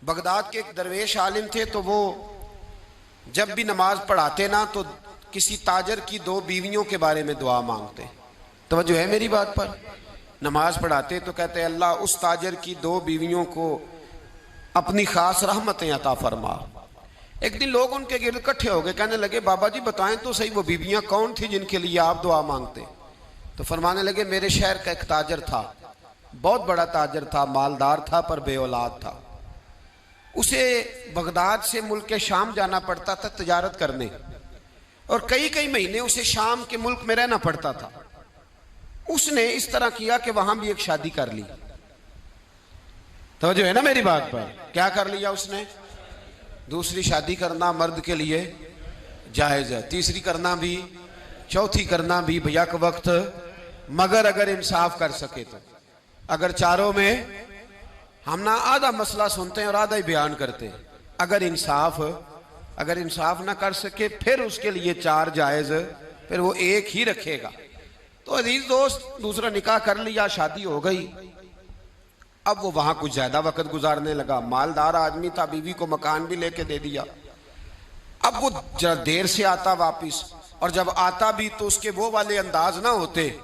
Baghdad के एक दरवेश आलिम थे, तो वो जब भी नमाज पढ़ाते ना तो किसी ताजर की 2 बीवियों के बारे में दुआ मांगते। तवज्जो है मेरी बात पर? नमाज पढ़ाते तो कहते अल्लाह उस ताजर की 2 बीवियों को अपनी खास रहमतें अता फरमा। एक दिन लोग उनके गिर्द इकट्ठे हो गए, कहने लगे बाबा जी बताएं तो सही वो बीवियां कौन थी जिनके लिए आप दुआ मांगते? तो फरमाने लगे मेरे शहर का एक ताजर था, बहुत बड़ा ताजर था, मालदार था पर बे औलाद था। उसे बगदाद से मुल्क शाम जाना पड़ता था तिजारत करने, और कई कई महीने उसे शाम के मुल्क में रहना पड़ता था। उसने इस तरह किया कि वहां भी एक शादी कर ली। तो जो है ना मेरी बात पर, क्या कर लिया उसने? दूसरी शादी करना मर्द के लिए जायज है, तीसरी करना भी, चौथी करना भी भैया के वक्त, मगर अगर इंसाफ कर सके तो। अगर चारों में हम ना आधा मसला सुनते हैं और आधा ही बयान करते हैं, अगर इंसाफ ना कर सके फिर उसके लिए 4 जायज, फिर वो एक ही रखेगा। तो अजीज दोस्त, दूसरा निकाह कर लिया, शादी हो गई। अब वो वहां कुछ ज्यादा वक्त गुजारने लगा, मालदार आदमी था, बीवी को मकान भी लेके दे दिया। अब वो जरा देर से आता वापिस, और जब आता भी तो उसके वो वाले अंदाज ना होते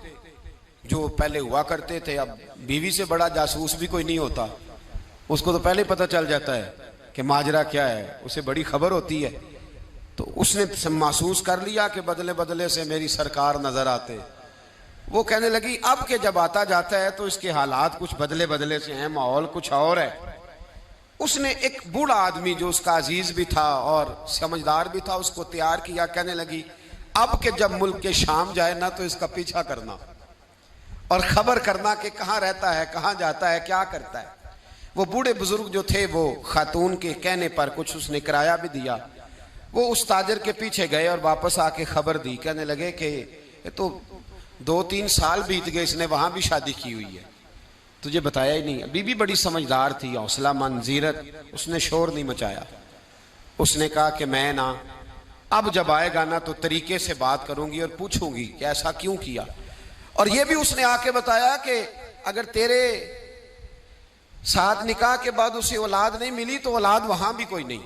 जो पहले हुआ करते थे। अब बीवी से बड़ा जासूस भी कोई नहीं होता, उसको तो पहले पता चल जाता है कि माजरा क्या है, उसे बड़ी खबर होती है। तो उसने महसूस कर लिया कि बदले बदले से मेरी सरकार नजर आते। वो कहने लगी अब के जब आता जाता है तो इसके हालात कुछ बदले बदले से हैं, माहौल कुछ और है। उसने एक बूढ़ा आदमी जो उसका अजीज भी था और समझदार भी था उसको तैयार किया। कहने लगी अब के जब मुल्क के शाम जाए ना तो इसका पीछा करना और खबर करना कि कहाँ रहता है, कहाँ जाता है, क्या करता है। वो बूढ़े बुजुर्ग जो थे वो खातून के कहने पर कुछ उसने किराया भी दिया। वो उस ताजर के पीछे गए और वापस आके खबर दी। कहने लगे कि ये तो 2-3 साल बीत गए, इसने वहां भी शादी की हुई है, तुझे बताया ही नहीं। बीबी बड़ी समझदार थी, हौसला मंद, जीरत, उसने शोर नहीं मचाया। उसने कहा कि मैं ना अब जब आएगा ना तो तरीके से बात करूंगी और पूछूंगी कि ऐसा क्यों किया। और ये भी उसने आके बताया कि अगर तेरे साथ निकाह के बाद उसे औलाद नहीं मिली तो औलाद वहां भी कोई नहीं,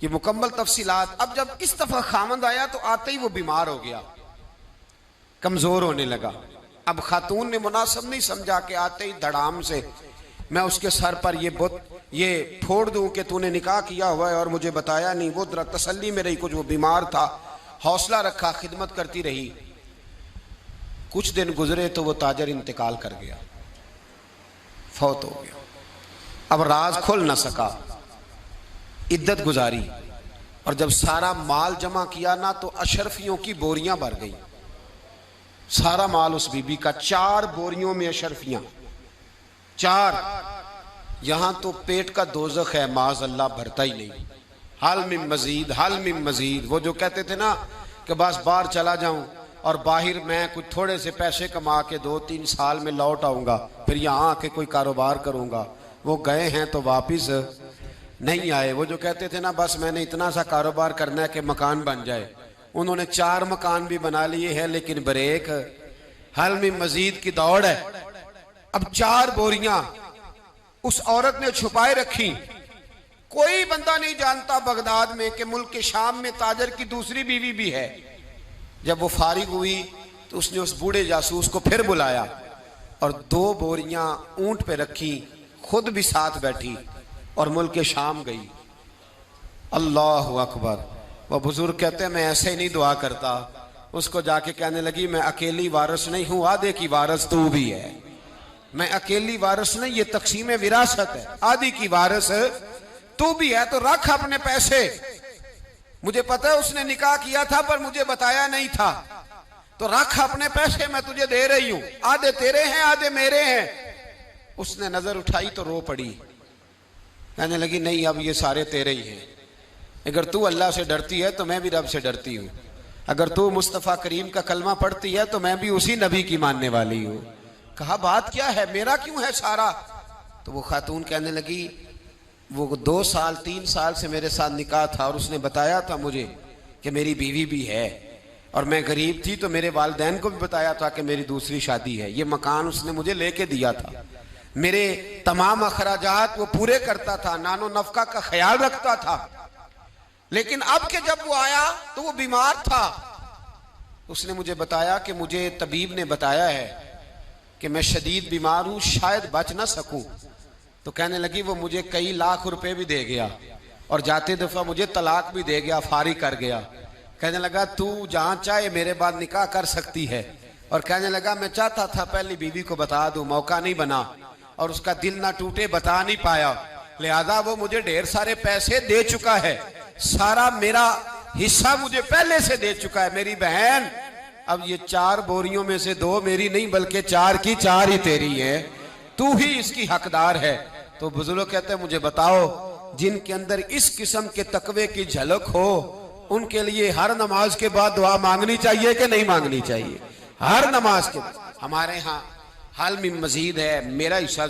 ये मुकम्मल तफसीलात। अब जब इस दफा खामंद आया तो आते ही वो बीमार हो गया, कमजोर होने लगा। अब खातून ने मुनासिब नहीं समझा कि आते ही धड़ाम से मैं उसके सर पर ये फोड़ दूं कि तूने निकाह किया हुआ है और मुझे बताया नहीं। वो जरा तसल्ली में रही, कुछ वो बीमार था, हौसला रखा, खिदमत करती रही। कुछ दिन गुजरे तो वो ताजर इंतकाल कर गया, फौत हो गया। अब राज खुल ना सका, इद्दत गुजारी, और जब सारा माल जमा किया ना तो अशरफियों की बोरियां भर गई। सारा माल उस बीबी का, 4 बोरियों में अशरफियां, 4। यहां तो पेट का दोजख है, माज अल्लाह भरता ही नहीं। हाल में मजीद, हाल में मजीद। वो जो कहते थे ना कि बस बाहर चला जाऊं और बाहर मैं कुछ थोड़े से पैसे कमा के 2-3 साल में लौट आऊंगा, फिर यहाँ आके कोई कारोबार करूंगा, वो गए हैं तो वापिस नहीं आए। वो जो कहते थे ना बस मैंने इतना सा कारोबार करना है कि मकान बन जाए, उन्होंने 4 मकान भी बना लिए हैं, लेकिन ब्रेक, हल में मजीद की दौड़ है। अब 4 बोरियां उस औरत ने छुपाए रखी। कोई बंदा नहीं जानता बगदाद में कि मुल्क के शाम में ताजर की दूसरी बीवी भी है। जब वो फारिग हुई तो उसने उस बूढ़े जासूस को फिर बुलाया और 2 बोरियां ऊंट पे रखी, खुद भी साथ बैठी और मुल्क के शाम गई। अल्लाह अकबर। वह बुजुर्ग कहते हैं मैं ऐसे ही नहीं दुआ करता। उसको जाके कहने लगी मैं अकेली वारिस नहीं हूं, आधे की वारिस तू भी है। मैं अकेली वारिस नहीं, ये तकसीम विरासत है, आधी की वारिस तू भी है। तो रख अपने पैसे, मुझे पता है उसने निकाह किया था पर मुझे बताया नहीं था, तो रख अपने पैसे, मैं तुझे दे रही हूं, आधे तेरे हैं आधे मेरे हैं। उसने नजर उठाई तो रो पड़ी, कहने लगी नहीं अब ये सारे तेरे ही हैं। अगर तू अल्लाह से डरती है तो मैं भी रब से डरती हूँ। अगर तू मुस्तफ़ा करीम का कलमा पढ़ती है तो मैं भी उसी नबी की मानने वाली हूँ। कहा बात क्या है, मेरा क्यों है सारा? तो वो खातून कहने लगी वो 2 साल 3 साल से मेरे साथ निकाह था और उसने बताया था मुझे कि मेरी बीवी भी है, और मैं गरीब थी तो मेरे वालिदैन को भी बताया था कि मेरी दूसरी शादी है। ये मकान उसने मुझे लेके दिया था, मेरे तमाम अखराजात वो पूरे करता था, नानो नफका का ख्याल रखता था। लेकिन अब के जब वो आया तो वो बीमार था। उसने मुझे बताया कि मुझे तबीब ने बताया है कि मैं शदीद बीमार हूं, शायद बच ना सकूं। तो कहने लगी वो मुझे कई लाख रुपए भी दे गया और जाते दफा मुझे तलाक भी दे गया, फारी कर गया। कहने लगा तू जहां चाहे मेरे बाद निकाह कर सकती है। और कहने लगा मैं चाहता था पहली बीवी को बता दूं, मौका नहीं बना और उसका दिल ना टूटे, बता नहीं पाया। लिहाजा वो मुझे ढेर सारे पैसे दे चुका है, सारा मेरा हिस्सा मुझे पहले से दे चुका है। मेरी बहन, अब ये 4 बोरियों में से 2 मेरी नहीं बल्कि 4 की 4 ही तेरी है, तू ही इसकी हकदार है। तो बुजुर्ग कहते हैं मुझे बताओ जिनके अंदर इस किस्म के तकवे की झलक हो उनके लिए हर नमाज के बाद दुआ मांगनी चाहिए कि नहीं मांगनी चाहिए? हर नमाज के बाद। हमारे यहाँ हाल में मजीद है, मेरा हिस्सा